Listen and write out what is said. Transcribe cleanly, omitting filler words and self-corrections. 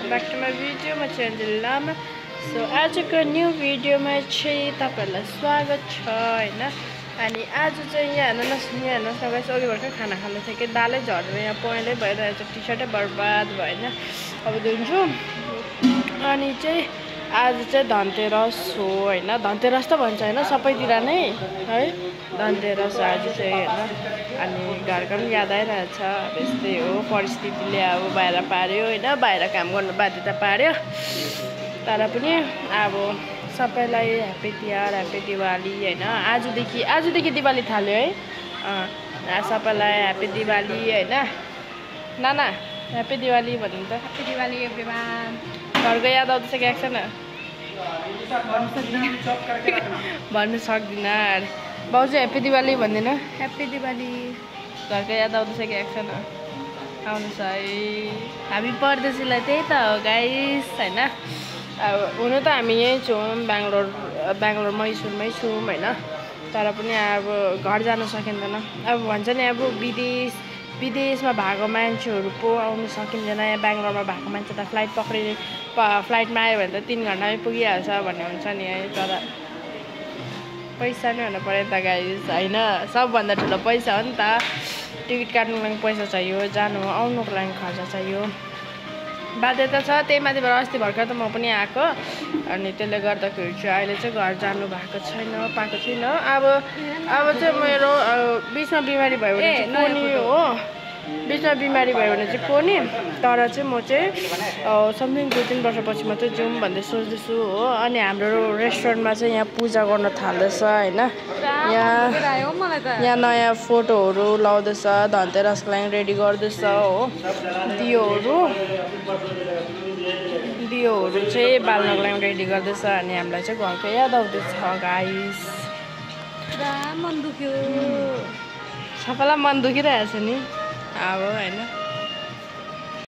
back to my video. म चाहिँ अन्जली लामा। So आजको न्यू भिडियोमा चाहिँ तपाईहरुलाई स्वागत छ हैन। अनि आज चाहिँ यहाँ हेर्नुस् न गाइस, अघि भर्खर खाना खानु थियो कि दालै झरेर यहाँ पहेँलै भइरहेछ, टी-शर्टै बर्बाद भयो हैन। अब धुन्छु। अनि चाहिँ आज चाहिँ धनतेरस हो हैन। धनतेरस त भन्छ हैन सबैतिर नै है, धनतेरस आज चाहिँ हैन। अनि घरको पनि याद आइरहेछ। अब यस्तै हो, परिस्थितिले अब बाहिर पार्यो हैन, बाहिर काम गर्नु बाध्यता पार्यो। तर पनि अब सबैलाई ह्यापी तिहार, ह्यापी दिवाली हैन। आजदेखि दिवाली थाल्यो है। सबैलाई ह्यापी दिवाली हैन। नाना ह्यापी दिवाली भन्नु त। Happy Diwali everyone. घरको याद आउँदैछ कि आएको छैन? भन्नु सक्दिनँ। बाउजू ह्यापी दिवाली भन्दैन? ह्यापी दिवाली। घरको याद आउँदैछ कि आएको छैन? आउँदैछ है। हामी परदेशीलाई त्यही त हो गाइस हैन। अब हुनु त हामी यहीँ छौँ, बेङ्गलोर मैसुरमै छौँ हैन। तर पनि अब घर जान सकिँदैन। अब भन्छ नि अब विदेशमा भएको मान्छेहरू पो आउनु सकिँदैन। यहाँ बेङ्गलोरमा भएको मान्छे त फ्लाइटमा आयो भने त 3 घन्टामै पुगिहाल्छ भन्ने हुन्छ नि है। तर पैसा नै हुनु पर्यो नि त गाइस हैन। सबभन्दा ठुलो पैसा हो नि त। टिकट काट्नुको लागि पैसा चाहियो, जानु आउनुको लागि खर्च चाहियो, बाध्यता छ। त्यही माथिबाट अस्ति भर्खर त म पनि आएको। अनि त्यसले गर्दाखेरि चाहिँ अहिले चाहिँ घर जानु भएको छैन, पाएको छुइनँ। अब चाहिँ मेरो बिचमा बिमारी भयो भने चाहिँ कोनी हो, बिचमा बिमारी भयो भने चाहिँ कोनी। तर चाहिँ म चाहिँ समथिङ 2-3 वर्षपछि मात्रै जाउँ भन्दै सोच्दैछु हो। अनि हाम्रो रेस्टुरेन्टमा चाहिँ यहाँ पूजा गर्न थाल्दैछ हैन। यहाँ नयाँ फोटोहरू लाउँदैछ, धनतेरसको लागि रेडी गर्दैछ हो। दियोहरू चाहिँ बाल्नको लागि रेडी गर्दैछ। अनि हामीलाई चाहिँ घरको याद आउँदैछ गाइस। मन दुख्यो। सबैलाई मन दुखिरहेछ नि अब हैन।